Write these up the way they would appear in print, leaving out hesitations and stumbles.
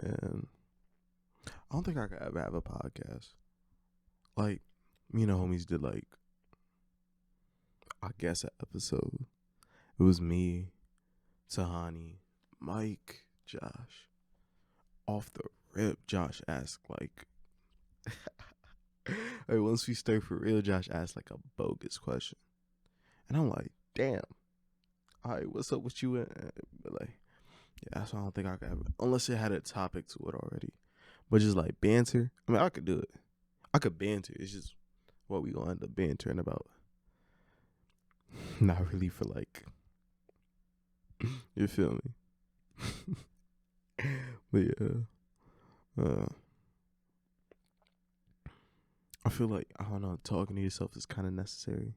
Man, I don't think I could ever have a podcast. Like, homies did like, I guess, an episode. It was me, Tahani, Mike, Josh. Off the rip, Josh asked like, like once we start for real, Josh asked like a bogus question, and I'm like, damn. All right, what's up with you? But like, yeah, that's why I don't think I could ever, unless it had a topic to it already. But just like banter, I mean, I could do it. I could banter. It's just what we gonna end up bantering about. Not really for like, you feel me? But yeah, uh, I feel like I don't know. Talking to yourself is kind of necessary,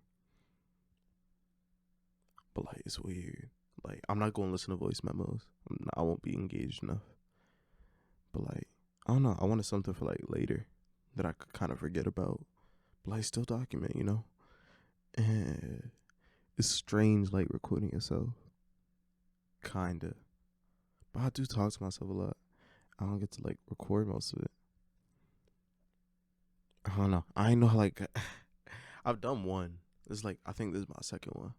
but like it's weird. Like I'm not gonna listen to voice memos. I won't be engaged enough. But like I don't know. I wanted something for like later that I could kind of forget about, but like still document. And it's strange like recording yourself, kinda. But I do talk to myself a lot. I don't get to like record most of it. I don't know. I know like I've done one. It's like I think this is my second one.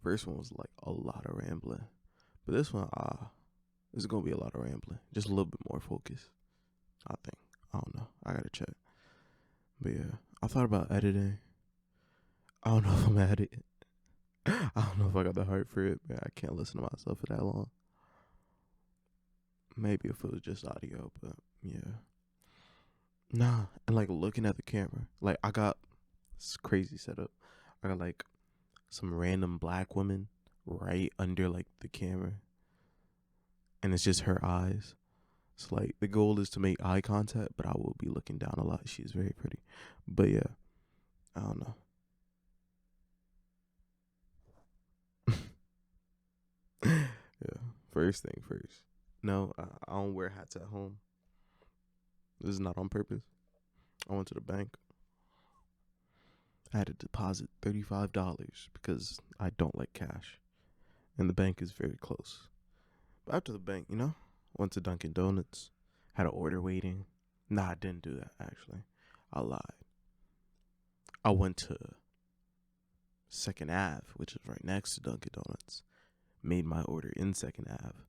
First one was like a lot of rambling, but this one, this is gonna be a lot of rambling. Just a little bit more focus. I think. I don't know. I gotta check. But yeah, I thought about editing. I don't know if I'm at it. I don't know if I got the heart for it, but I can't listen to myself for that long. Maybe if it was just audio, but yeah. Nah, and like looking at the camera, like I got this crazy setup. I got like some random black woman right under like the camera, and it's just her eyes. So like the goal is to make eye contact, but I will be looking down a lot. She's very pretty, but yeah, I don't know. Yeah, first thing first. No, I don't wear hats at home. This is not on purpose. I went to the bank. I had to deposit $35 because I don't like cash, and the bank is very close. But after the bank, went to Dunkin' Donuts, had an order waiting. Nah, I didn't do that actually. I lied. I went to Second Ave, which is right next to Dunkin' Donuts. Made my order in Second Ave.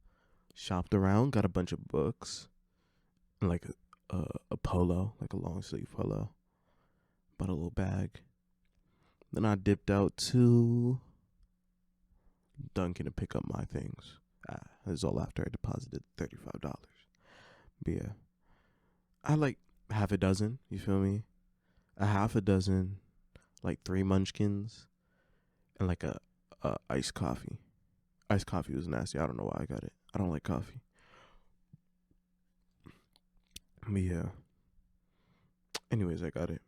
Shopped around, got a bunch of books, and like a polo, like a long sleeve polo. Bought a little bag. Then I dipped out to Dunkin' to pick up my things. This is all after I deposited $35. But yeah, I like half a dozen. You feel me? A half a dozen, like three munchkins, and like a iced coffee. Iced coffee was nasty. I don't know why I got it. I don't like coffee. But yeah. Anyways, I got it.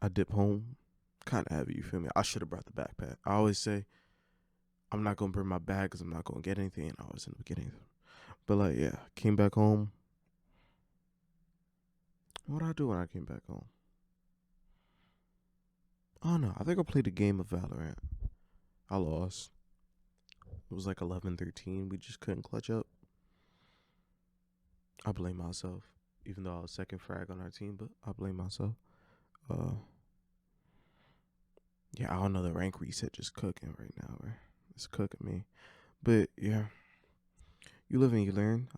I dip home. Kind of heavy. You feel me? I should have brought the backpack. I always say I'm not gonna bring my bag because I'm not gonna get anything, and I always end up getting it. But like, yeah, came back home. What did I do when I came back home? Oh no, I think I played a game of Valorant. I lost. It was like 11-13. We just couldn't clutch up. I blame myself, even though I was second frag on our team, but I blame myself. Uh, yeah, I don't know. The rank reset just cooking right now, bro. It's cooking me. But yeah, you live and you learn.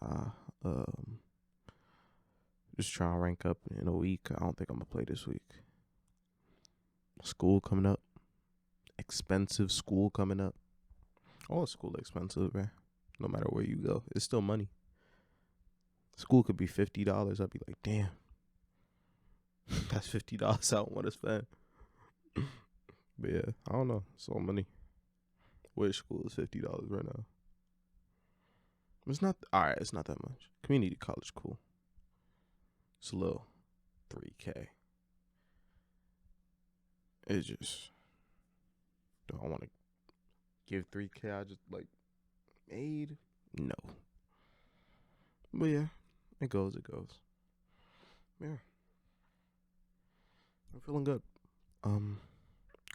Um, just trying to rank up in a week. I don't think I'm gonna play this week. School coming up. Expensive school coming up. All school expensive, man. No matter where you go, it's still money. School could be $50. I'd be like, damn, that's $50 I don't want to spend. But yeah, I don't know. It's all money. Which school is $50 right now? It's not all right. It's not that much. Community college, cool. It's a little 3K. It's just do I want to give 3K? I just like made no. But yeah, it goes. It goes. Yeah, I'm feeling good. Um,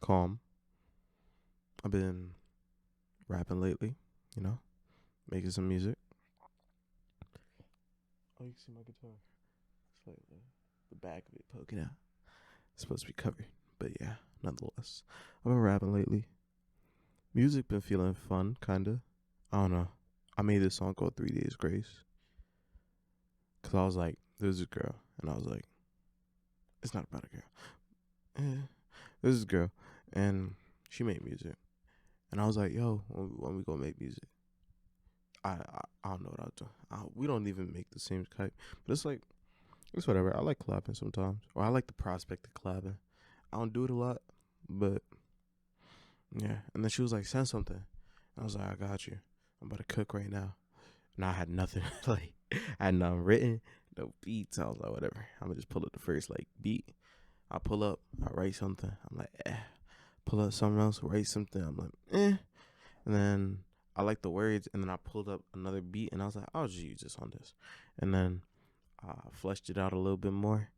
calm. I've been rapping lately. You know, making some music. Oh, you can see my guitar. It's like the back of it poking out. It's supposed to be covered, but yeah, nonetheless, I've been rapping lately. Music been feeling fun, kinda. I don't know. I made this song called 3 Days Grace because I was like, there's a girl, and I was like, it's not about a girl. There's this girl, and she made music, and I was like, yo, when we gonna make music? I don't know what I'll do. We don't even make the same type, but it's like it's whatever. I like collabing sometimes, or I like the prospect of collabing. I don't do it a lot, but yeah. And then she was like, send something. I was like, I got you. I'm about to cook right now. And I had nothing like I had nothing written, no beats. I was like, whatever. I'm gonna just pull up the first like beat. I pull up, I write something. I'm like, eh. Pull up something else, write something. I'm like, eh. And then I like the words, and then I pulled up another beat, and I was like, I'll just use this on this. And then I fleshed it out a little bit more,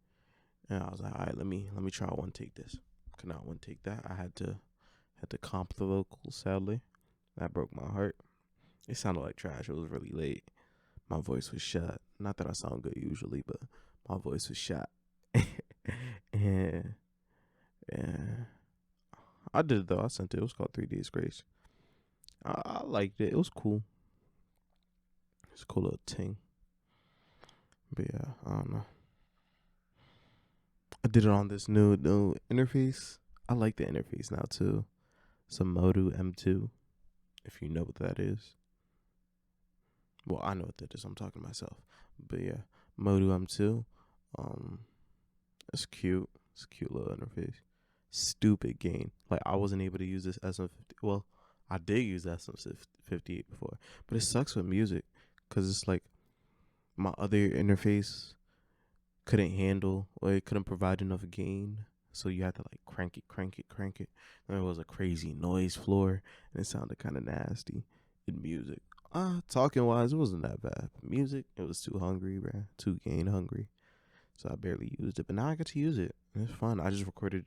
and I was like, all right, let me try one take this. Could not one take that. I had to comp the vocals. Sadly, that broke my heart. It sounded like trash. It was really late. My voice was shot. Not that I sound good usually, but my voice was shot. and yeah, I did it though. I sent it. It was called 3 Days Grace. I liked it. It was cool. It's a cool little thing. But yeah, I don't know. I did it on this new interface. I like the interface now too. It's a Modu M2, if you know what that is. Well, I know what that is. I'm talking to myself. But yeah, Modu M2. Um, it's cute. It's a cute little interface. Stupid game. Like I wasn't able to use this SM50. Well, I did use SM58 before, but it sucks with music because it's like my other interface couldn't handle or it couldn't provide enough gain. So you had to like crank it, crank it, crank it. And it was a crazy noise floor and it sounded kind of nasty in music. Talking wise, it wasn't that bad. But music, it was too hungry, bruh. Too gain hungry. So I barely used it. But now I get to use it. And it's fun. I just recorded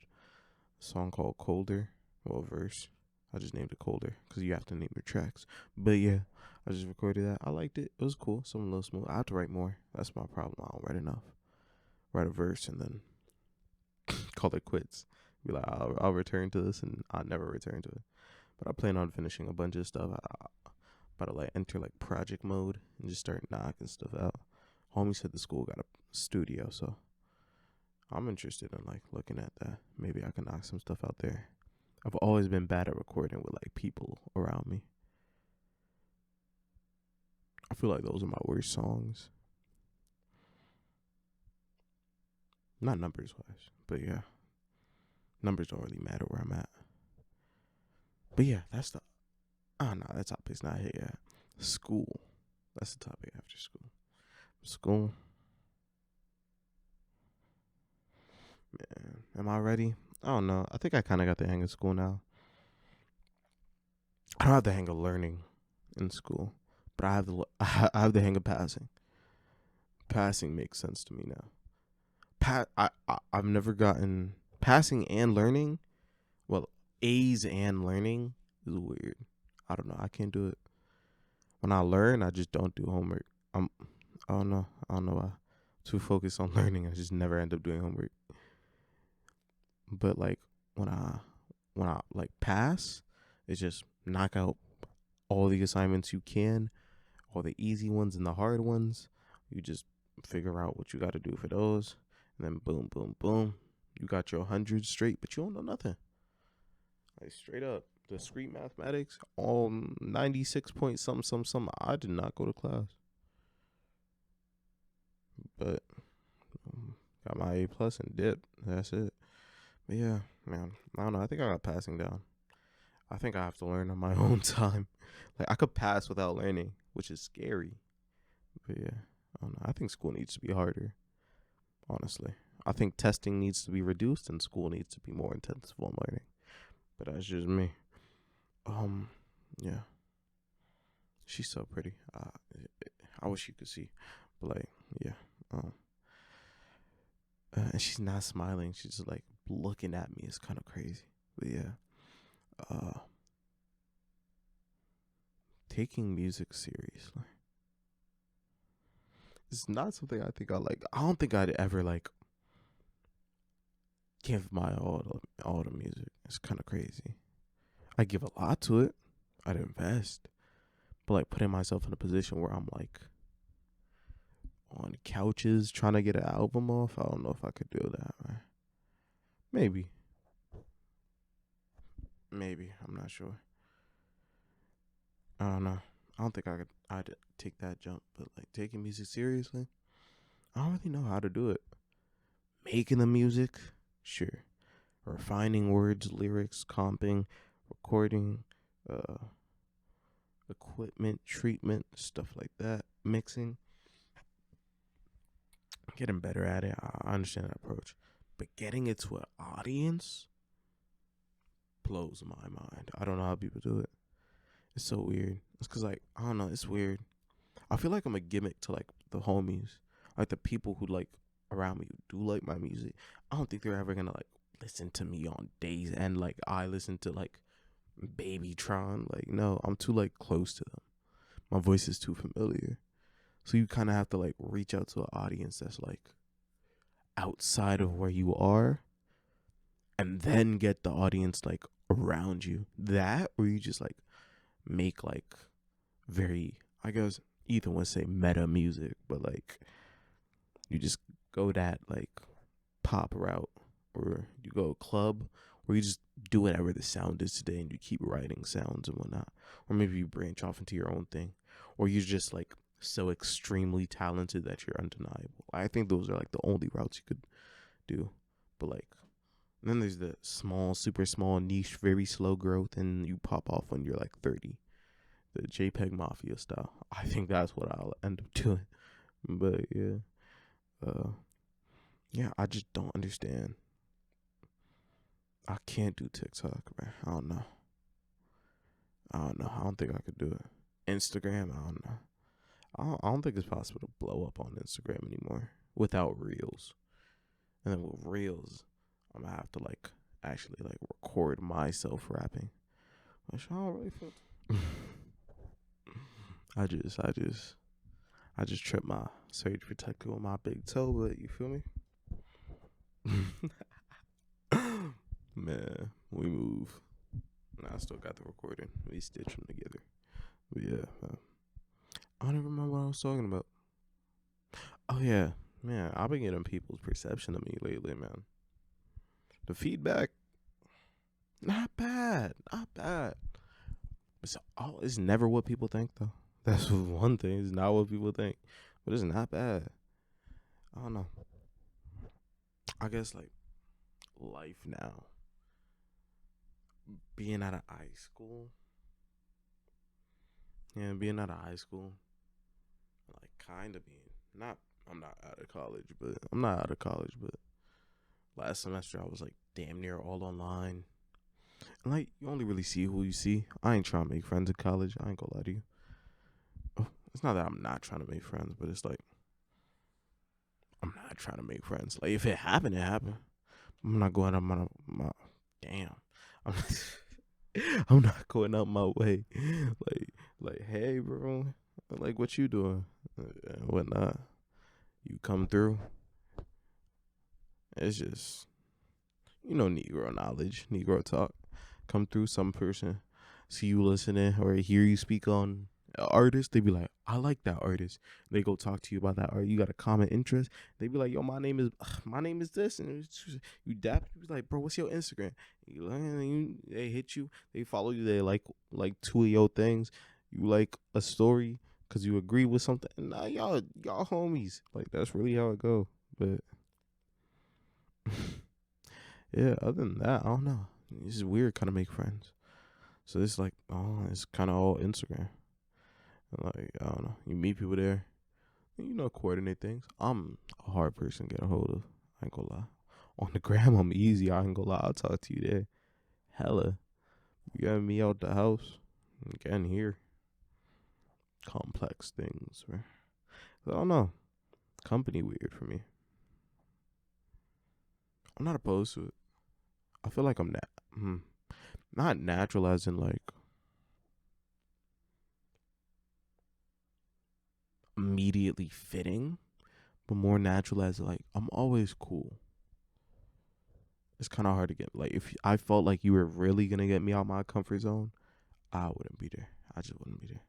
a song called Colder. Well, verse. I just named it Colder because you have to name your tracks. But yeah, I just recorded that. I liked it. It was cool. Something a little smooth. I have to write more. That's my problem. I don't write enough. Write a verse and then call it quits. Be like, I'll return to this, and I never return to it. But I plan on finishing a bunch of stuff. I about to like enter like project mode and just start knocking stuff out. Homie said the school got a studio, so I'm interested in like looking at that. Maybe I can knock some stuff out there. I've always been bad at recording with like people around me. I feel like those are my worst songs. Not numbers wise, but yeah. Numbers don't really matter where I'm at. But yeah, that's the no, that topic's not here yet. School. That's the topic after school. School. Man, am I ready? I don't know. I think I kind of got the hang of school now. I don't have the hang of learning in school, but I have the hang of passing. Passing makes sense to me now. I've never gotten passing and learning. Well, A's and learning is weird. I don't know. I can't do it. When I learn, I just don't do homework. I'm I don't know. I don't know why. Too focused on learning, I just never end up doing homework. But like when I like pass, it's just knock out all the assignments you can, all the easy ones and the hard ones. You just figure out what you got to do for those, and then boom, boom, boom, you got your 100 straight, but you don't know nothing. Like straight up, discrete mathematics, all 96 point some. I did not go to class, but got my A+ and dip. That's it. But yeah, man, I don't know. I think I got passing down. I think I have to learn on my own time. Like I could pass without learning, which is scary. But yeah, I don't know. I think school needs to be harder. Honestly, I think testing needs to be reduced and school needs to be more intensive on learning. But that's just me. Um, yeah, she's so pretty. I wish you could see, but like, yeah. Um, and she's not smiling. She's just like looking at me. It's kind of crazy. But yeah, uh, taking music seriously. It's not something I think I like. I don't think I'd ever like give my all to music. It's kind of crazy. I give a lot to it. I'd invest, but like putting myself in a position where I'm like on couches trying to get an album off. I don't know if I could do that. Man. Maybe, maybe I'm not sure. I don't know. I don't think I could. I'd take that jump, but like taking music seriously, I don't really know how to do it. Making the music, sure. Refining words, lyrics, comping, recording, uh, equipment, treatment, stuff like that, mixing, getting better at it. I understand that approach, but getting it to an audience blows my mind. I don't know how people do it. It's so weird. It's cause like I don't know. It's weird. I feel like I'm a gimmick to like the homies, like the people who like around me who do like my music. I don't think they're ever gonna like listen to me on days and like I listen to like Babytron. Like no, I'm too like close to them. My voice is too familiar. So you kind of have to like reach out to an audience that's like outside of where you are, and then get the audience like around you. That or you just like make like very, I guess Ethan would say meta music, but like you just go that like pop route, or you go club, or you just do whatever the sound is today and you keep writing sounds and whatnot. Or maybe you branch off into your own thing, or you're just like so extremely talented that you're undeniable. I think those are like the only routes you could do. But like, and then there's the small, super small niche, very slow growth, and you pop off when you're like 30. The JPEG Mafia style. I think that's what I'll end up doing. But yeah, uh, yeah, I just don't understand. I can't do TikTok, man. I don't know. I don't know. I don't think I could do it. Instagram, I don't know. I don't think it's possible to blow up on Instagram anymore without reels. And then with reels, I'm gonna have to like actually like record myself rapping, which I don't really feel. I just tripped my surge protector with my big toe, but you feel me? Man, we move. I still got the recording. We stitch them together. But yeah, I don't even remember what I was talking about. Oh yeah, man, I've been getting people's perception of me lately, man. The feedback, not bad, not bad. It's never what people think though. That's one thing. It's not what people think, but it's not bad. I don't know. I guess like life now, being out of high school. Yeah, being out of high school, like kind of being not. I'm not out of college, but I'm not out of college. But last semester I was like damn near all online. And like you only really see who you see. I ain't trying to make friends in college. I ain't gonna lie to you. It's not that I'm not trying to make friends, but it's like I'm not trying to make friends. Like if it happened, it happened. I'm not going out my damn. I'm, I'm not going out my way. Like hey bro, like what you doing? And whatnot. You come through. It's just Negro knowledge, Negro talk. Come through, some person see you listening or hear you speak on an artist, they be like, I like that artist. They go talk to you about that art. You got a common interest. They be like, yo, my name is this, and you dap. You be like, bro, what's your Instagram? They hit you. They follow you. They like two of your things. You like a story because you agree with something. Nah, y'all homies. Like that's really how it go. But yeah, other than that, I don't know. It's weird kind of make friends. So it's like, oh, it's kind of all Instagram. Like, I don't know. You meet people there, coordinate things. I'm a hard person to get a hold of. I ain't gonna lie. On the gram, I'm easy. I ain't gonna lie. I'll talk to you there. Hella. You got me out the house. Getting here. Complex things. Right? I don't know. Company weird for me. I'm not opposed to it. I feel like I'm not natural as in like immediately fitting, but more natural as like I'm always cool. It's kind of hard to get, like, if I felt like you were really gonna get me out my comfort zone, I wouldn't be there. I just wouldn't be there.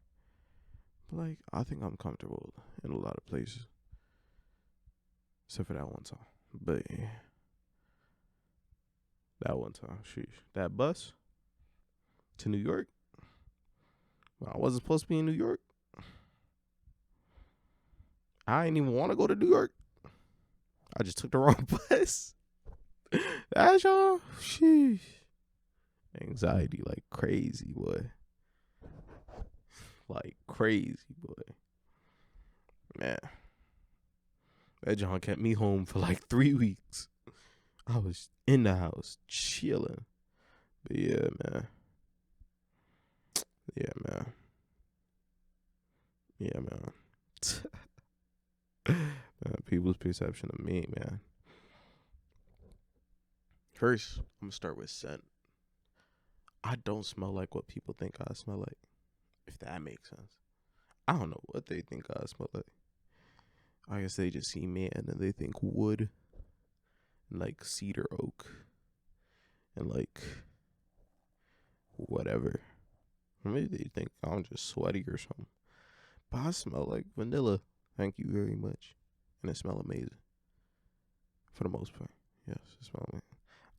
But like, I think I'm comfortable in a lot of places, except for that one time. But yeah, that one time, sheesh, that bus to New York. When I wasn't supposed to be in New York. I didn't even want to go to New York. I just took the wrong bus. That's y'all. Sheesh. Anxiety like crazy, boy. Like crazy, boy. Man. That John kept me home for like 3 weeks. I was in the house chilling. But yeah, man. Yeah, man. Yeah, man. Man, people's perception of me, man. First, I'm gonna start with scent. I don't smell like what people think I smell like, if that makes sense. I don't know what they think I smell like. I guess they just see me and then they think wood and like cedar oak and like whatever. Or maybe they think I'm just sweaty or something. But I smell like vanilla. Thank you very much. And it smells amazing. For the most part. Yes, it smells amazing.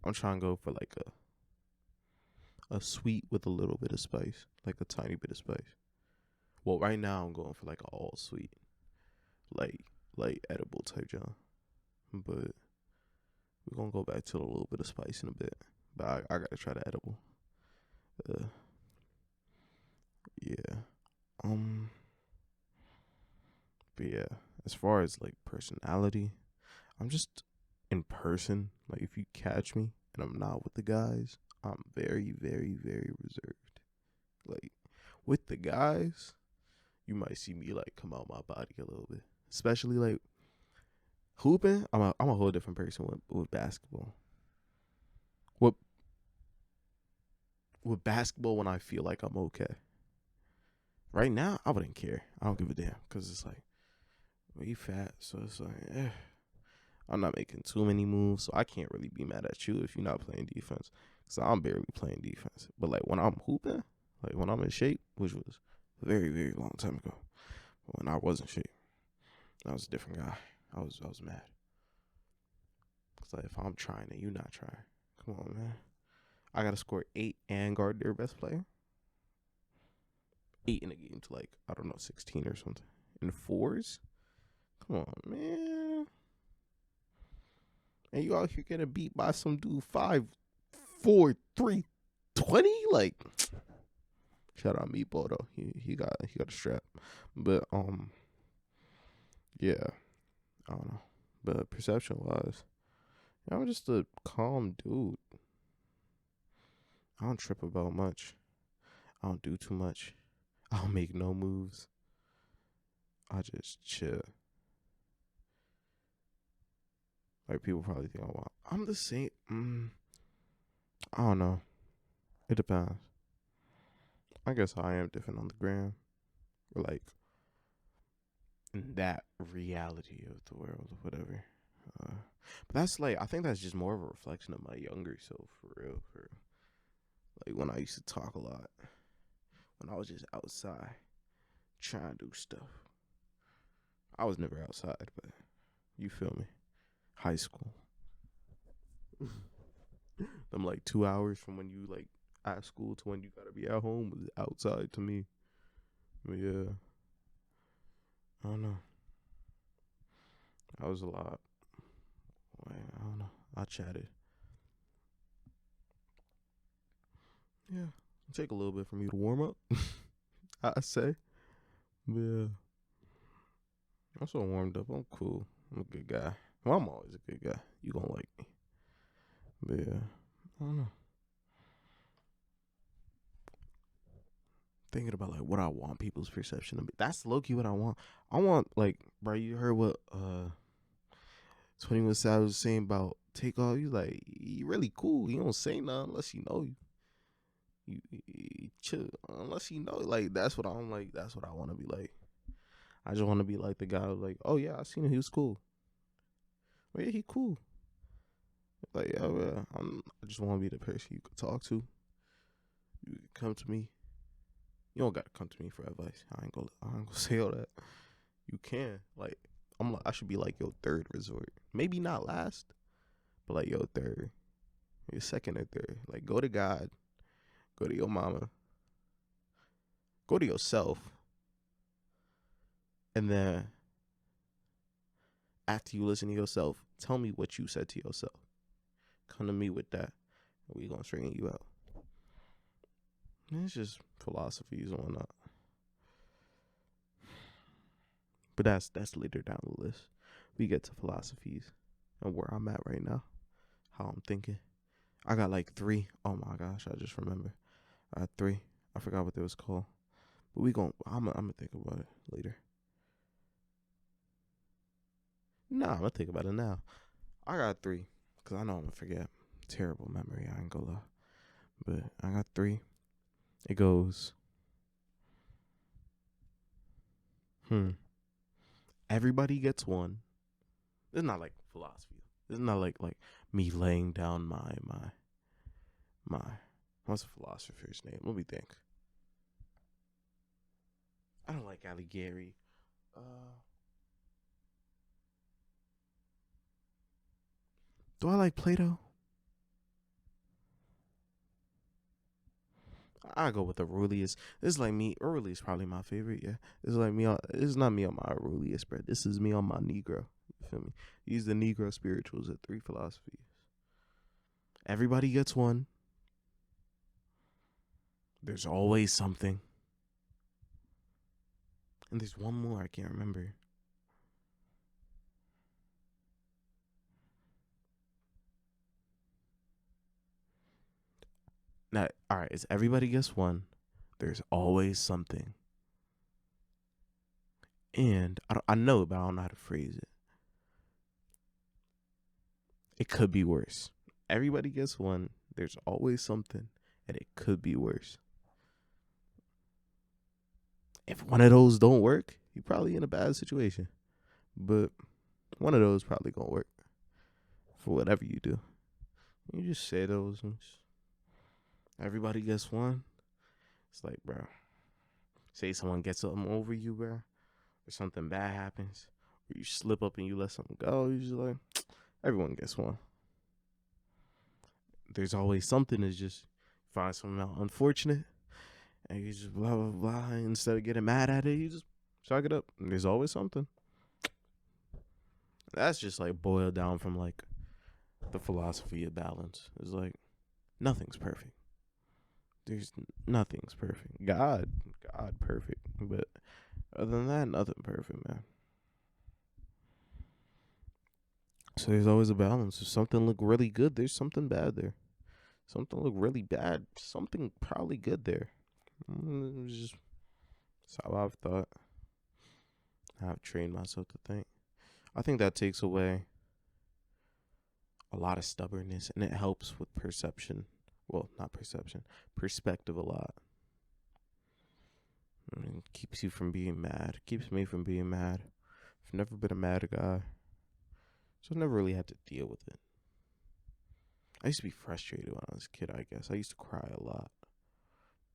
I'm trying to go for like a sweet with a little bit of spice. Like a tiny bit of spice. Well, right now I'm going for like an all sweet. Like edible type John. But we're gonna go back to a little bit of spice in a bit. But I gotta try the edible. Yeah. But yeah, as far as like personality, I'm just in person. Like if you catch me and I'm not with the guys, I'm very, very, very reserved. Like with the guys, you might see me like come out my body a little bit. Especially like hooping, I'm a whole different person with basketball. With basketball, when I feel like I'm okay. Right now, I wouldn't care. I don't give a damn because it's like we fat, so it's like I'm not making too many moves, so I can't really be mad at you if you're not playing defense. So I'm barely playing defense. But like when I'm hooping, like when I'm in shape, which was a very, very long time ago, when I was in shape, I was a different guy. I was mad. Cause like if I'm trying and you not trying, come on, man. I gotta score 8 and guard their best player. 8 in a game to like, I don't know, 16 or something. In fours? Come on, man. And you out here getting beat by some dude 5'4", 320? Like, shout out Meatball though. He got a strap. But yeah. I don't know. But perception wise, I'm just a calm dude. I don't trip about much. I don't do too much. I don't make no moves. I just chill. Like people probably think I'm the same. I don't know. It depends. I guess I am different on the gram, or like in that reality of the world or whatever. But that's like, I think that's just more of a reflection of my younger self, for real. Like when I used to talk a lot, when I was just outside trying to do stuff. I was never outside, but you feel me? High school. I'm like 2 hours from when you like at school to when you gotta be at home was outside to me. But yeah, I don't know. That was a lot. Like, I don't know. I chatted. Yeah, it'll take a little bit for me to warm up. I say. But yeah, I'm so warmed up. I'm cool. I'm a good guy. Well, I'm always a good guy. You gonna like me. But yeah, I don't know. Thinking about like what I want people's perception of me. That's low key what I want. I want like, bro. You heard what 21 Savage was saying about Takeoff? You like, you really cool. You don't say nothing unless you know you. You chill unless you know. Like that's what I'm like. That's what I want to be like. I just want to be like the guy who's like, oh yeah, I seen him. He was cool. Oh yeah, he cool. Like, yeah, I just want to be the person you could talk to. You could come to me. You don't gotta come to me for advice. I ain't gonna say all that. You can. Like, I should be like your third resort. Maybe not last, but like your third. Your second or third. Like, go to God. Go to your mama. Go to yourself. And then after you listen to yourself, tell me what you said to yourself. Come to me with that. And we gonna straighten you out. And it's just philosophies and whatnot. But that's later down the list. We get to philosophies and where I'm at right now. How I'm thinking. I got like 3. Oh my gosh, I just remember. I had 3. I forgot what they was called. But I'm gonna think about it later. Nah, I'm gonna think about it now. I got 3. Cause I know I'm gonna forget. Terrible memory, I ain't gonna lie. But I got 3. It goes, everybody gets one. It's not like philosophy. It's not like me laying down my what's a philosopher's name? Let me think. I don't like Alighieri. Do I like Plato? I go with Aurelius. This is like me. Aurelius is probably my favorite. Yeah, this is like me. It's not me on my Aurelius spread. This is me on my Negro. You feel me? He's the Negro spirituals at 3 philosophies. Everybody gets one. There's always something. And there's one more I can't remember. Now, all right, it's everybody gets one. There's always something. And I know it, but I don't know how to phrase it. It could be worse. Everybody gets one. There's always something, and it could be worse. If one of those don't work, you're probably in a bad situation. But one of those probably gonna work for whatever you do. You just say those. Everybody gets one. It's like, bro, say someone gets something over you, bro, or something bad happens, or you slip up and you let something go. You just like, everyone gets one. There's always something that's just find something out unfortunate, and you just blah blah blah. Instead of getting mad at it, you just chalk it up. There's always something. That's just like boiled down from like the philosophy of balance. It's like nothing's perfect. There's nothing's perfect. God perfect, but other than that, nothing perfect, man. So there's always a balance. If something look really good, there's something bad there. Something look really bad, something probably good there. It's just that's how I've thought. I've trained myself to think. I think that takes away a lot of stubbornness, and it helps with perception. Well, not perception, perspective a lot. Keeps you from being mad. Keeps me from being mad. I've never been a mad guy, so I've never really had to deal with it. I used to be frustrated when I was a kid, I guess. I used to cry a lot.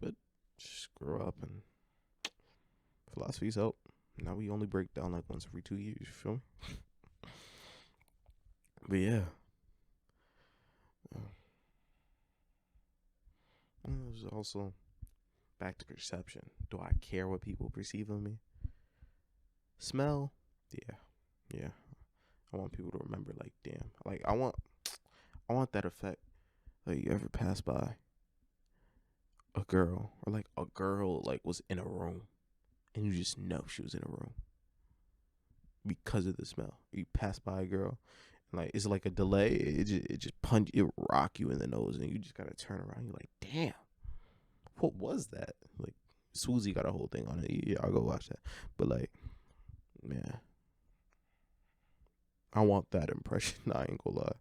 But just grow up and philosophies help. Now we only break down like once every 2 years, you feel me? But yeah. There's also back to perception. Do I care what people perceive of me? Smell? Yeah. I want people to remember, like, damn. Like, I want that effect. Like, you ever pass by a girl, or like a girl like was in a room, and you just know she was in a room because of the smell. You pass by a girl, and like it's like a delay. It just rock you in the nose, and you just gotta turn around. You're like, damn, what was that? Like, Swoozie got a whole thing on it. Yeah, I'll go watch that. But like, yeah, I want that impression. I ain't gonna lie.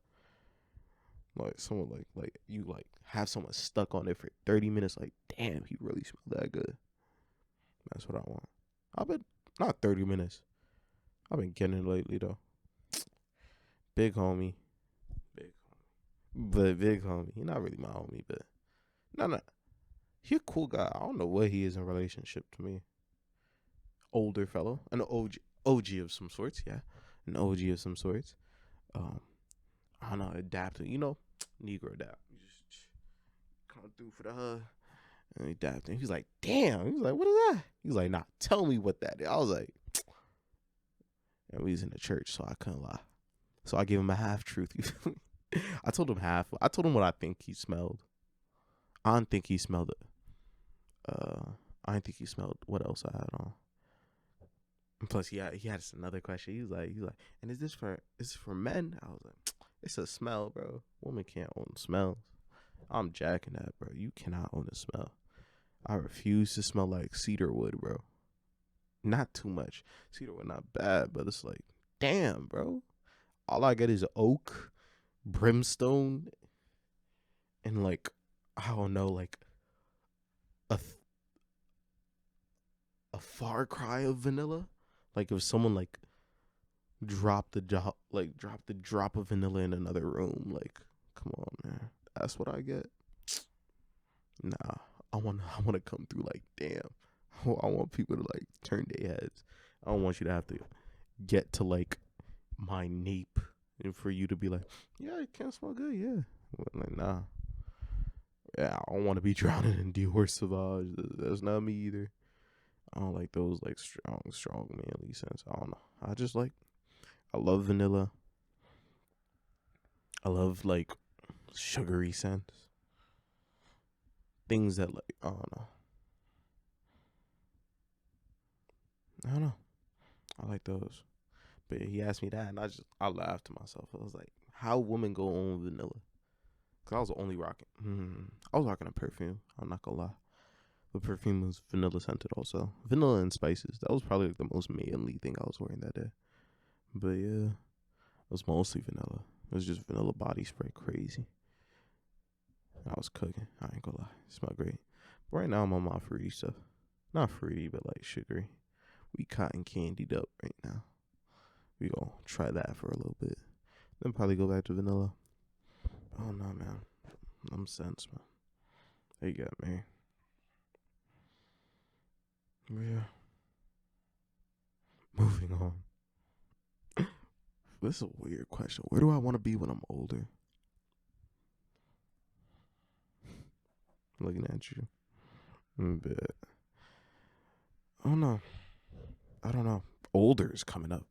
Like someone like you like have someone stuck on it for 30 minutes. Like, damn, he really smelled that good. That's what I want. Not 30 minutes. I've been getting it lately though. Big homie. Big But big homie. He not really my homie, but no. He a cool guy. I don't know what he is in relationship to me. Older fellow. An OG of some sorts, yeah. An OG of some sorts. Um, I don't know, adapting. Negro adapt. You just come through for the hug. And he dapped him. He's like, damn. He's like, what is that? He's like, nah, tell me what that is. I was like, and we was in the church, so I couldn't lie. So I gave him a half truth. I told him half. I told him what I think he smelled. I don't think he smelled it. I didn't think he smelled what else I had on. And plus, he had another question. He was like, and is this for men? I was like, it's a smell, bro. Woman can't own smells. I'm jacking that, bro. You cannot own a smell. I refuse to smell like cedar wood, bro. Not too much. Cedar wood not bad, but it's like, damn, bro. All I get is oak, brimstone, and like, I don't know, like a far cry of vanilla. Like if someone like dropped the drop of vanilla in another room, like, come on, man. That's what I get. Nah, I want to come through like, damn. I want people to like turn their heads. I don't want you to have to get to like my nape and for you to be like, yeah, it can smell good, yeah. Like, nah. Yeah, I don't want to be drowning in Dior Sauvage. That's not me either. I don't like those like strong manly scents. I don't know. I love vanilla. I love like sugary scents. Things that like, I don't know. I like those. But he asked me that, and I laughed to myself. I was like, how women go on vanilla? Cause I was only rocking. I was rocking a perfume. I'm not gonna lie. The perfume was vanilla scented also. Vanilla and spices. That was probably like the most manly thing I was wearing that day. But yeah, it was mostly vanilla. It was just vanilla body spray, crazy. I was cooking. I ain't gonna lie. It smelled great. But right now I'm on my fruity stuff. Not fruity, but like sugary. We cotton candied up right now. We gonna try that for a little bit. Then probably go back to vanilla. Oh no, man. I'm sense, man. They got me. Yeah. Moving on. This is a weird question. Where do I want to be when I'm older? Looking at you. But I don't know. Older is coming up.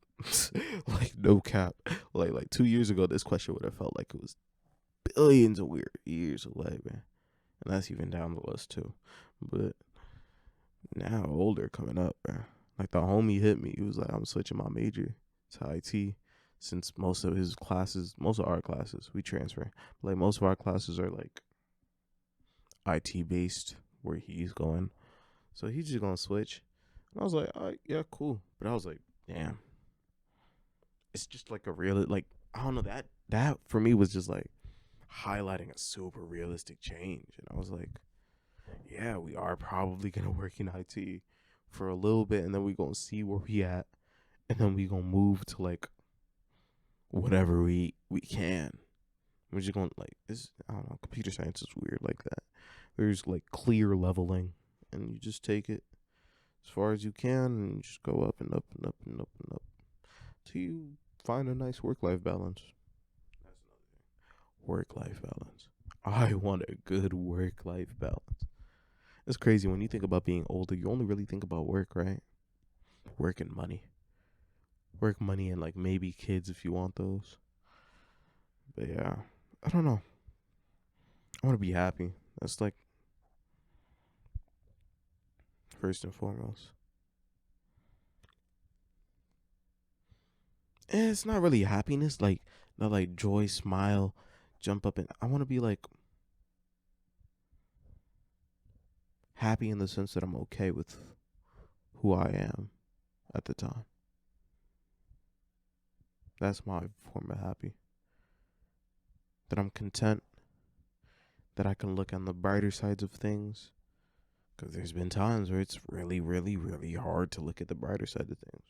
Like no cap. Like 2 years ago, this question would have felt like it was billions of weird years away, man. And that's even down the list too. But now older coming up, man. Like the homie hit me. He was like, I'm switching my major to IT since most of our classes, we transfer. Like most of our classes are like IT based where he's going. So he's just gonna switch. And I was like, all right, yeah, cool. But I was like, damn. It's just like a real like I don't know, that for me was just like highlighting a super realistic change. And I was like, yeah, we are probably gonna work in IT for a little bit, and then we gonna see where we at, and then we gonna move to like whatever we can. We're just going like this. I don't know. Computer science is weird like that. There's like clear leveling, and you just take it as far as you can, and you just go up and up and up and up and up till you find a nice work-life balance. That's another thing. Work-life balance. I want a good work-life balance. It's crazy when you think about being older. You only really think about work, right? Work and money. Work, money, and like maybe kids if you want those. But yeah, I don't know. I want to be happy. That's like first and foremost. And it's not really happiness, like not like joy, smile, jump up, and I want to be like happy in the sense that I'm okay with who I am at the time. That's my form of happy. That I'm content. That I can look on the brighter sides of things. Because there's been times where it's really, really, really hard to look at the brighter side of things.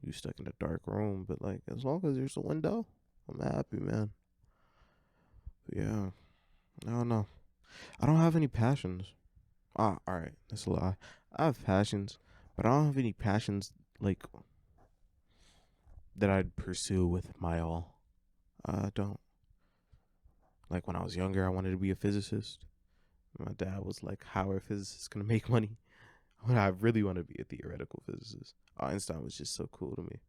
You stuck in a dark room, but like as long as there's a window, I'm happy, man. But yeah, I don't know. I don't have any passions. All right, that's a lie. I have passions, but I don't have any passions like that I'd pursue with my all. I don't. Like when I was younger, I wanted to be a physicist. My dad was like, "How are physicists gonna make money?" When I really want to be a theoretical physicist. Einstein was just so cool to me.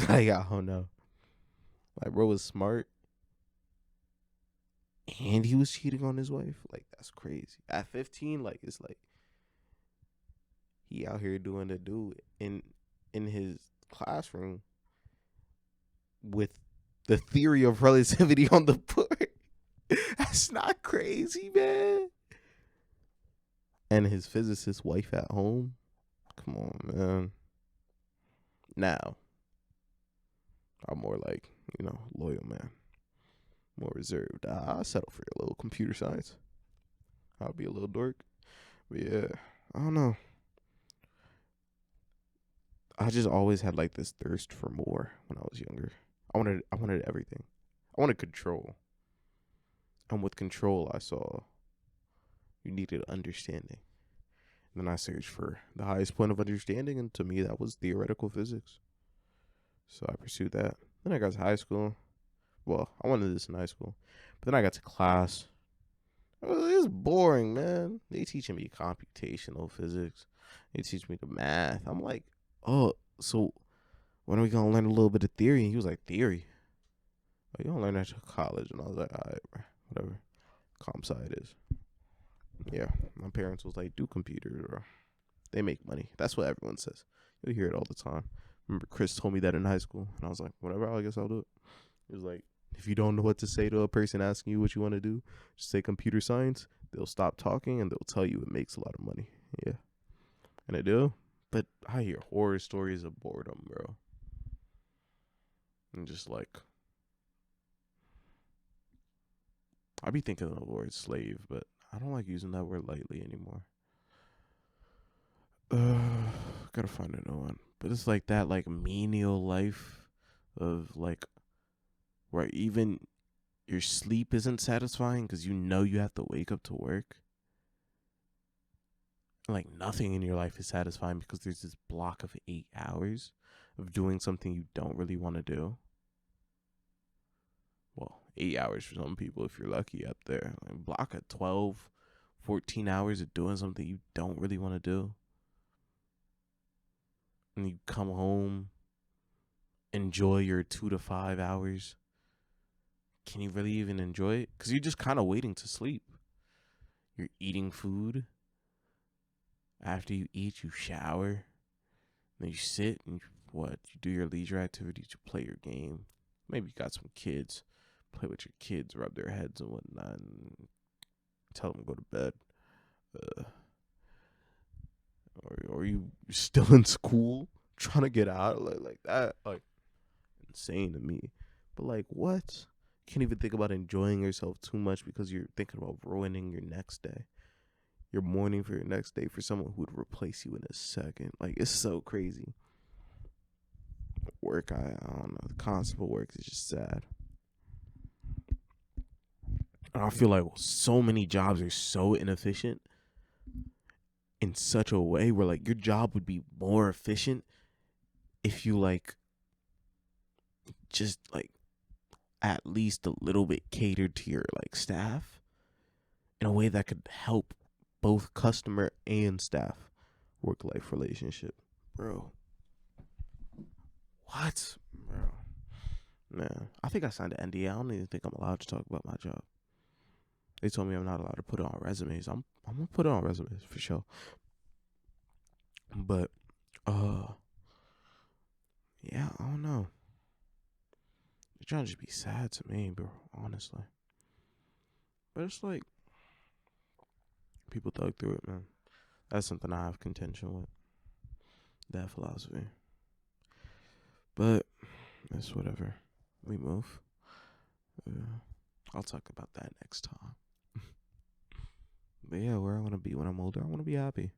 Like I don't know. Like bro was smart and he was cheating on his wife. Like that's crazy. At 15, like it's like he out here doing the dude in his classroom with the theory of relativity on the board. That's not crazy, man. And his physicist wife at home. Come on, man. Now, I'm more like, loyal man. More reserved. I'll settle for a little computer science. I'll be a little dork. But yeah, I don't know. I just always had like this thirst for more when I was younger. I wanted everything. I wanted control. And with control I saw you needed understanding. And then I searched for the highest point of understanding, and to me that was theoretical physics. So I pursued that. Then I got to high school. Well, I wanted this in high school. But then I got to class. It's boring, man. They teaching me computational physics. They teach me the math. I'm like, oh, so when are we gonna learn a little bit of theory? And he was like, theory? Oh, you don't learn that to college. And I was like, all right, bro, whatever. Comp sci it is. Yeah, my parents was like, do computers, or they make money. That's what everyone says. You'll hear it all the time. Remember, Chris told me that in high school, and I was like, whatever. I guess I'll do it. He was like, if you don't know what to say to a person asking you what you want to do, just say computer science. They'll stop talking and they'll tell you it makes a lot of money. Yeah, and I do. But I hear horror stories of boredom, bro. And just like, I be thinking of the word slave, but I don't like using that word lightly anymore. Gotta find a new one. But it's like that, like menial life of like where even your sleep isn't satisfying because you know you have to wake up to work. Like nothing in your life is satisfying because there's this block of 8 hours of doing something you don't really want to do. Well, 8 hours for some people if you're lucky up there. Like a block of 12, 14 hours of doing something you don't really want to do. And you come home, enjoy your 2 to 5 hours. Can you really even enjoy it? Because you're just kind of waiting to sleep. You're eating food. After you eat, you shower. Then you sit and you do your leisure activities. You play your game. Maybe you got some kids. Play with your kids, rub their heads and whatnot, and tell them to go to bed. Or you still in school trying to get out like that. Like insane to me. But like what? Can't even think about enjoying yourself too much because you're thinking about ruining your next day. Your morning for your next day for someone who would replace you in a second. Like it's so crazy. Work, I don't know. The concept of work is just sad. And I feel like so many jobs are so inefficient in such a way where like your job would be more efficient if you like just like at least a little bit catered to your like staff in a way that could help both customer and staff work life relationship. Bro. What? Bro. Man, I think I signed an NDA. I don't even think I'm allowed to talk about my job. They told me I'm not allowed to put it on resumes. I'm gonna put it on resumes for sure. But yeah, I don't know. They're trying to just be sad to me, bro, honestly. But it's like people thug through it, man. That's something I have contention with. That philosophy. But it's whatever. We move. I'll talk about that next time. But yeah, where I want to be when I'm older, I want to be happy.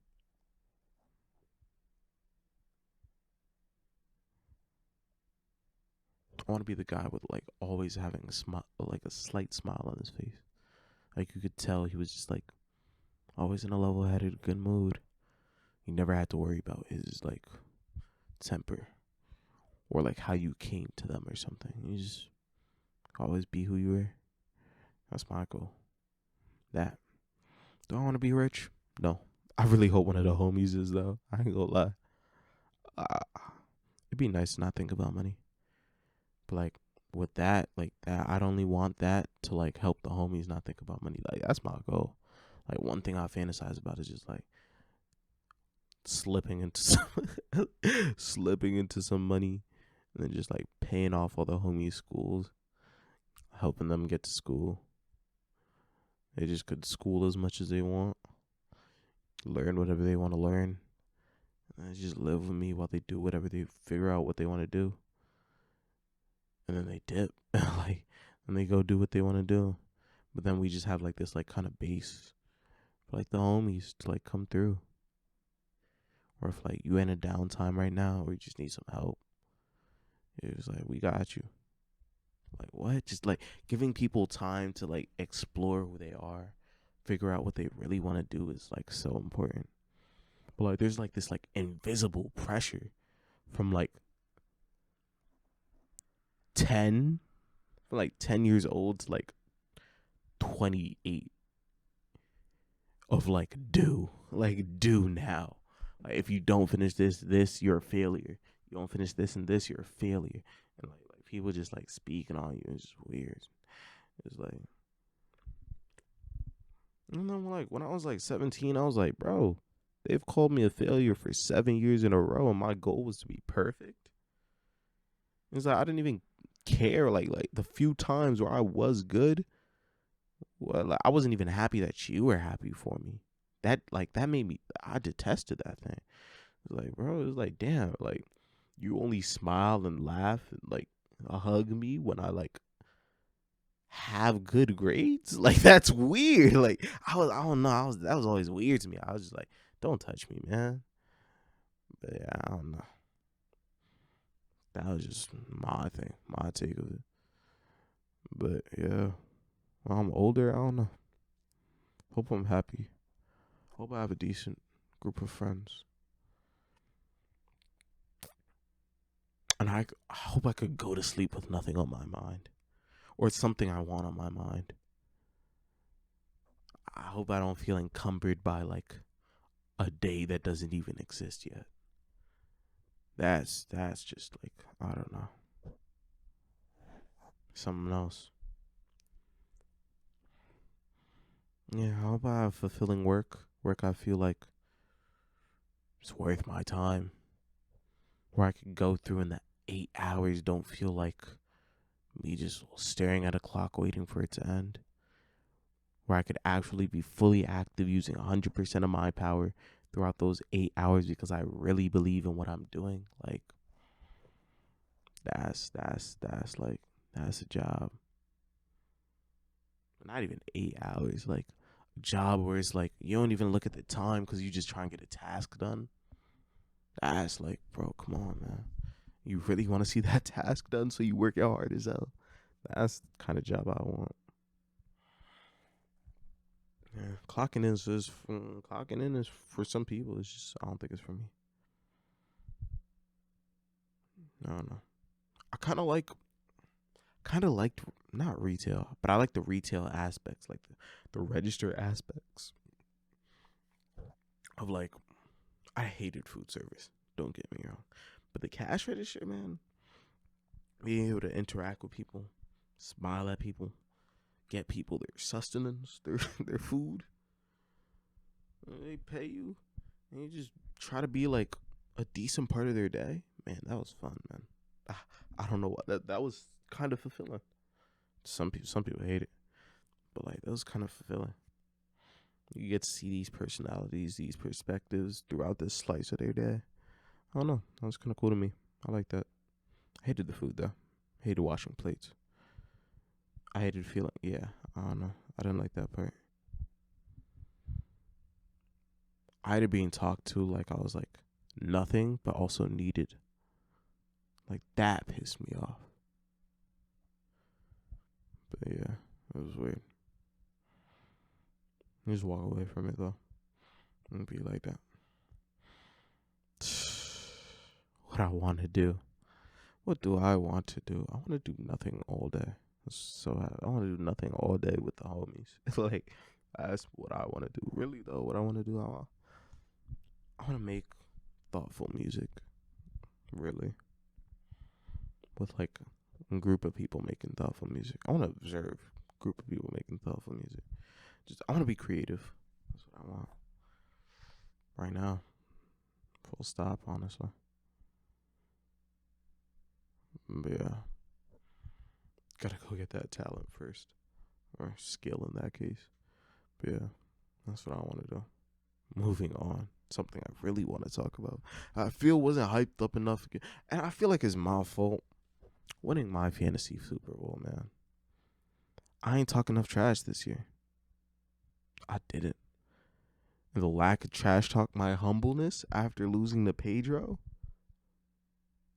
I want to be the guy with like always having a smile, like a slight smile on his face. Like you could tell he was just like always in a level-headed, good mood. You never had to worry about his like temper or like how you came to them or something. You just always be who you were. That's my goal. That. Do I want to be rich? No. I really hope one of the homies is though. I ain't gonna lie. Uh, it'd be nice to not think about money. But like with that, like that, I'd only want that to like help the homies not think about money. Like that's my goal. Like one thing I fantasize about is just like slipping into some slipping into some money and then just like paying off all the homies' schools, helping them get to school. They just could school as much as they want, learn whatever they want to learn, and just live with me while they do whatever they figure out what they want to do. And then they dip, like, and they go do what they want to do. But then we just have like this like kind of base for like the homies to like come through. Or if like you in a downtime right now or you just need some help, it's like we got you. Like what? Just like giving people time to like explore who they are, figure out what they really want to do is like so important. But like there's like this like invisible pressure from like 10 from like 10 years old to like 28 of like do now. Like if you don't finish this you're a failure. You don't finish this and this, you're a failure. And like people just like speaking on you. It's just weird. It's like, and then like when I was like 17, I was like, bro, they've called me a failure for 7 years in a row, and my goal was to be perfect. It's like I didn't even care. Like the few times where I was good, well, like, I wasn't even happy that you were happy for me. That made me. I detested that thing. It was like, bro, it was like, damn, like you only smile and laugh and like hug me when I like have good grades. Like that's weird. Like I don't know. That was always weird to me. I was just like, don't touch me, man. But yeah, I don't know. That was just my thing, my take of it. But yeah, when I'm older, I don't know. Hope I'm happy. Hope I have a decent group of friends. And I hope I could go to sleep with nothing on my mind. Or it's something I want on my mind. I hope I don't feel encumbered by like a day that doesn't even exist yet. That's just like, I don't know. Something else. Yeah, I hope I have fulfilling work. Work I feel like it's worth my time. Where I can go through and the 8 hours don't feel like me just staring at a clock waiting for it to end. Where I could actually be fully active using 100% of my power throughout those 8 hours because I really believe in what I'm doing. Like that's like that's a job. Not even 8 hours. Like a job where it's like you don't even look at the time because you just try and get a task done. That's like, bro, come on, man. You really want to see that task done, so you work your hard as hell. That's the kind of job I want. Yeah, clocking in is for some people. It's just I don't think it's for me. I don't know. I kind of liked not retail, but I like the retail aspects, like the register aspects of like I hated food service. Don't get me wrong, but the cash register, man, being able to interact with people, smile at people, get people their sustenance, their their food. They pay you, and you just try to be like a decent part of their day. Man, that was fun, man. I don't know what that was kind of fulfilling. Some people hate it, but like that was kind of fulfilling. You get to see these personalities, these perspectives throughout this slice of their day. I don't know. That was kind of cool to me. I like that. I hated the food though. I hated washing plates. I hated feeling. Yeah, I don't know. I didn't like that part. either being talked to like I was like nothing, but also needed. Like that pissed me off. But yeah, it was weird. You just walk away from it though. And be like that. What I want to do. What do I want to do? I want to do nothing all day. So I want to do nothing all day with the homies. Like, that's what I want to do. Really though, what I want to do, I want to make thoughtful music. Really, with like a group of people making thoughtful music. I want to observe a group of people making thoughtful music. Just I want to be creative. That's what I want right now. Full stop. Honestly, but yeah, gotta go get that talent first, or skill in that case. But yeah, that's what I want to do. Moving on, something I really want to talk about. I feel wasn't hyped up enough, and I feel like it's my fault. Winning my fantasy Super Bowl, man. I ain't talking enough trash this year. I didn't. And the lack of trash talk, my humbleness after losing to Pedro,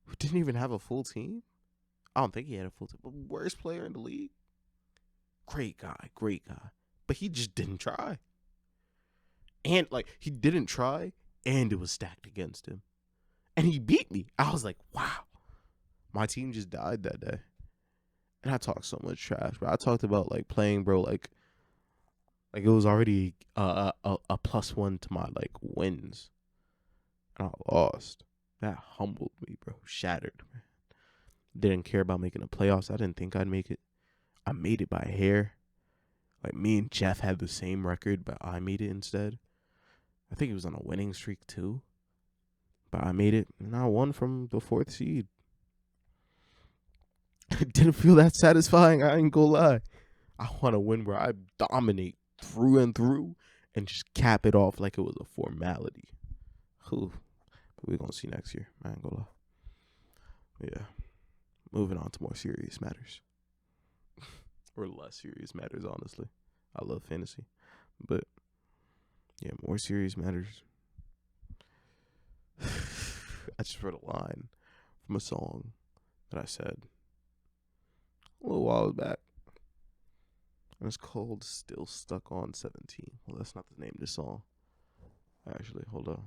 who didn't even have a full team. I don't think he had a full team. But worst player in the league. Great guy. But he just didn't try. And like he didn't try, and it was stacked against him. And he beat me. I was like, wow. My team just died that day. And I talked so much trash, bro. I talked about like playing, bro, like it was already a +1 to my like wins. And I lost. That humbled me, bro. Shattered, man. Didn't care about making the playoffs. I didn't think I'd make it. I made it by a hair. Like me and Jeff had the same record, but I made it instead. I think he was on a winning streak too. But I made it, and I won from the 4th seed. It didn't feel that satisfying. I ain't gonna lie. I want to win where I dominate through and through and just cap it off like it was a formality. Whew. But we're gonna see next year. I ain't gonna lie. Yeah. Moving on to more serious matters. Or less serious matters, honestly. I love fantasy. But yeah, more serious matters. I just wrote a line from a song that I said a little while back. And it's called Still Stuck on 17. Well, that's not the name of the song. Actually, hold on.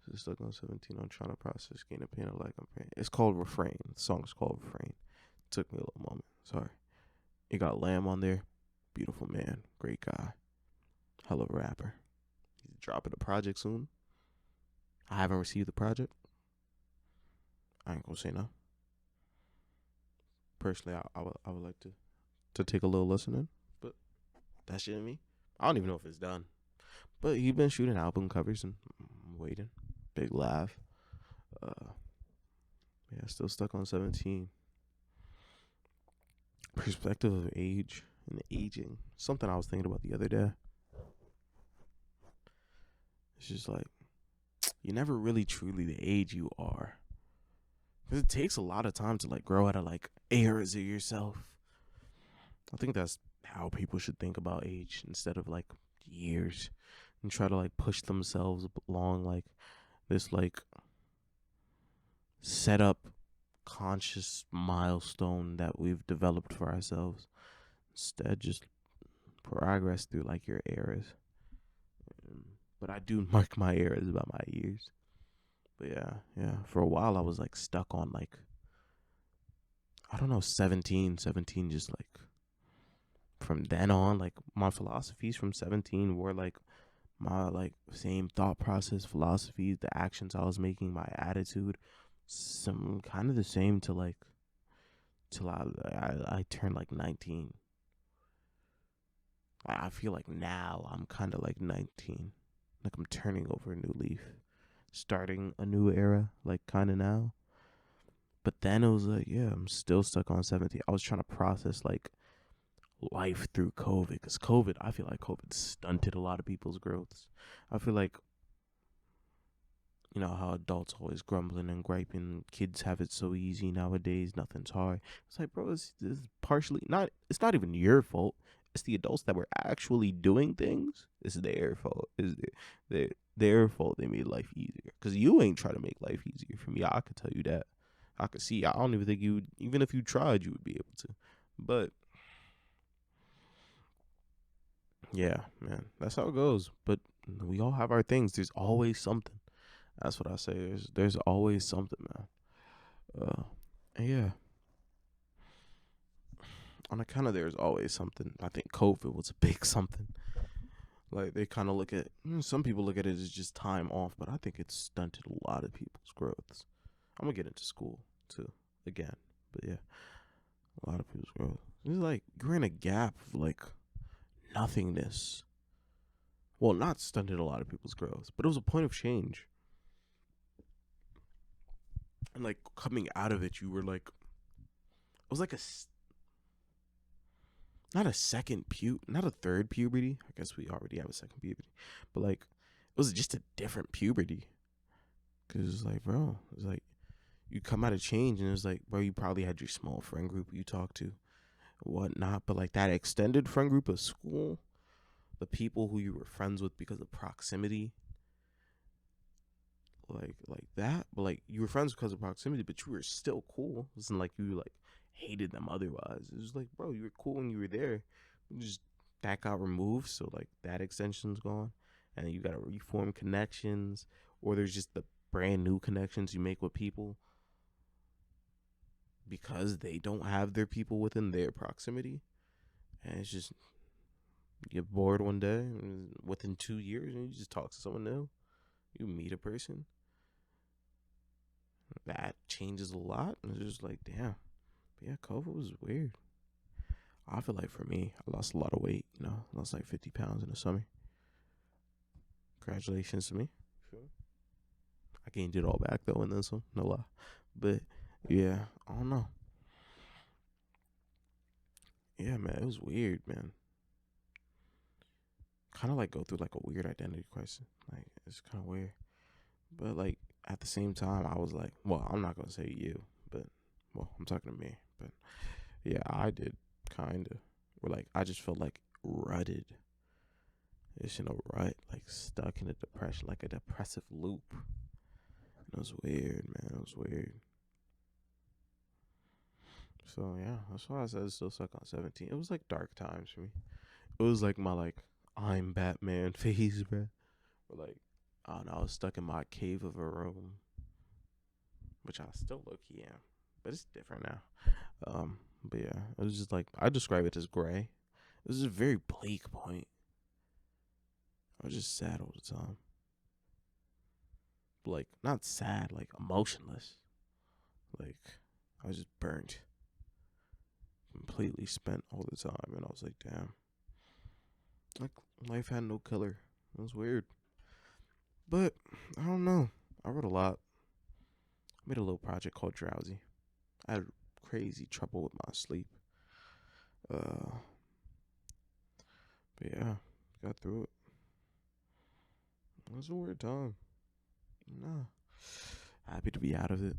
Still Stuck on 17. I'm trying to process, gain a pain like I'm praying. It's called Refrain. The song's called Refrain. It took me a little moment. Sorry. It got Lamb on there. Beautiful man. Great guy. Hell of a rapper. He's dropping a project soon. I haven't received the project. I ain't gonna say no. Personally, I would like to take a little listen in. But that's shit me. I don't even know if it's done. But he's been shooting album covers and I'm waiting. Big laugh. Yeah, still stuck on 17. Perspective of age and aging. Something I was thinking about the other day. It's just like, you're never really truly the age you are. Because it takes a lot of time to like grow out of like eras of yourself. I think that's how people should think about age instead of like years. And try to like push themselves along like this like set up conscious milestone that we've developed for ourselves. Instead, just progress through like your eras. But I do mark my eras by my years. But yeah. For a while I was like stuck on like, I don't know, 17 just like from then on, like my philosophies from 17 were like my like same thought process, philosophies, the actions I was making, my attitude, some kind of the same to like till I turned like 19. I feel like now I'm kind of like 19, like I'm turning over a new leaf, starting a new era, like kind of now. But then it was like, yeah, I'm still stuck on 17. I was trying to process like life through COVID, because I feel like COVID stunted a lot of people's growths. I feel like, you know how adults always grumbling and griping, kids have it so easy nowadays, nothing's hard. It's like, bro, it's partially not, it's not even your fault. It's the adults that were actually doing things. It's their fault. It's their fault they made life easier. Because you ain't trying to make life easier for me. I could tell you that. I could see. I don't even think you, even if you tried, you would be able to. But yeah, man, that's how it goes. But we all have our things. There's always something. That's what I say. There's always something, man. And yeah, on account of there's always something. I think COVID was a big something. Like they kind of look at some people look at it as just time off, but I think it's stunted a lot of people's growths. I'm gonna get into school too again, but yeah, a lot of people's growth. It's like you're in a gap of like nothingness. Well, not stunted a lot of people's growth, but it was a point of change. And like coming out of it, you were like, it was like not a not a third puberty. I guess we already have a second puberty, but like it was just a different puberty. Cause it's like, bro, it's like you come out of change, and it's like, bro, you probably had your small friend group you talk to, whatnot, but like that extended friend group of school, the people who you were friends with because of proximity, like that, but like you were friends because of proximity, but you were still cool. It wasn't like you like hated them otherwise. It was like, bro, you were cool when you were there. Just that got removed, so like that extension's gone, and you gotta reform connections, or there's just the brand new connections you make with people because they don't have their people within their proximity, and it's just you get bored one day, and within 2 years, and you just talk to someone new. You meet a person that changes a lot, and it's just like, damn. But yeah, COVID was weird. I feel like for me, I lost a lot of weight. I lost like 50 pounds in the summer. Congratulations to me. Sure. I gained it all back though, and then some. No lie. But yeah, I don't know. Yeah, man, it was weird, man. Kind of like go through like a weird identity crisis. Like it's kind of weird, but like at the same time, I was like, well, I'm not gonna say you, but well, I'm talking to me. But yeah, I did kind of. Or like I just felt like rutted. It's in a rut, like stuck in a depression, like a depressive loop. It was weird, man. It was weird. So yeah, that's why I said it's still stuck on 17. It was like dark times for me. It was like my like I'm Batman phase, bro. Or like I don't know, I was stuck in my cave of a room, which I still low key am, but it's different now. But yeah, it was just like I describe it as gray. It was a very bleak point. I was just sad all the time. Like not sad, like emotionless. Like I was just burnt, completely spent all the time, and I was like, damn, like life had no killer. It was weird, but I don't know. I wrote a lot. I made a little project called Drowsy. I had crazy trouble with my sleep. Uh, but yeah, got through it. It was a weird time. Nah, happy to be out of it.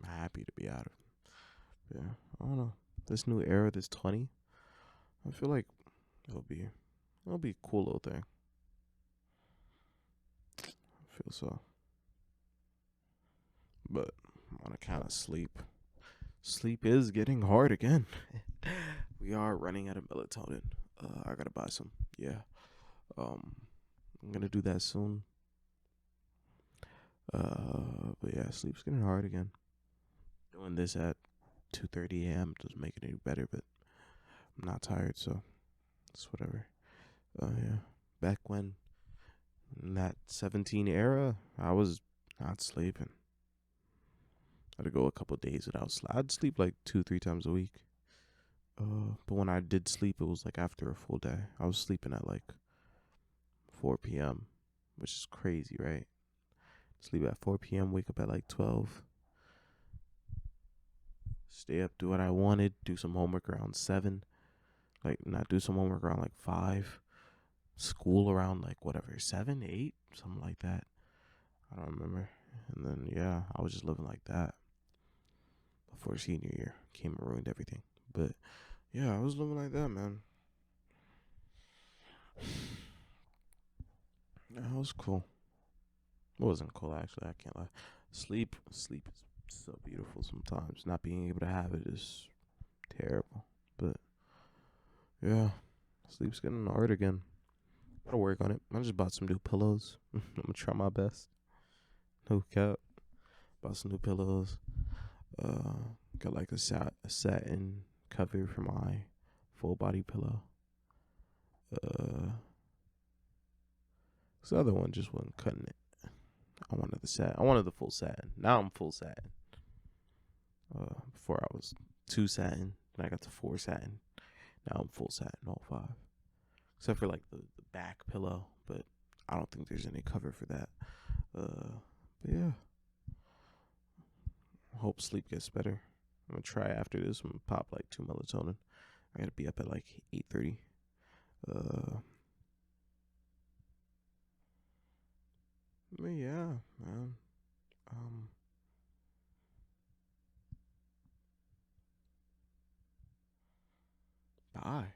Happy to be out of it. Yeah, I don't know. This new era, this 20, I feel like it'll be it'll be a cool little thing. I feel so. But on account of sleep, sleep is getting hard again. We are running out of melatonin. I gotta buy some. Yeah. Um, I'm gonna do that soon. But yeah, sleep's getting hard again. Doing this at 2:30 a.m. doesn't make it any better, but I'm not tired, so it's whatever. Yeah. Back when in that 17 era, I was not sleeping. I had to go a couple days without sleep. I'd sleep like 2, 3 times a week. But when I did sleep, it was like after a full day. I was sleeping at like 4 p.m., which is crazy, right? Sleep at 4 p.m., wake up at like 12, stay up, do what I wanted, do some homework around 7, like not do some homework around like 5, school around like whatever, 7, 8, something like that. I don't remember. And then, yeah, I was just living like that before senior year came and ruined everything. But yeah, I was living like that, man. That was cool. It wasn't cool actually. I can't lie. Sleep is so beautiful. Sometimes not being able to have it is terrible. But yeah, sleep's getting hard again. Gotta work on it. I just bought some new pillows. I'm gonna try my best. No cap. Bought some new pillows. Got like a satin cover for my full body pillow. Uh, this other one just wasn't cutting it. I wanted the satin. I wanted the full satin. Now I'm full satin. Before I was 2 satin, then I got to 4 satin. Now I'm full satin, all 5, except for like the back pillow. But I don't think there's any cover for that. But yeah, hope sleep gets better. I'm gonna try after this. I'm gonna pop like 2 melatonin. I gotta be up at like 8:30. But yeah, man. Um, bye.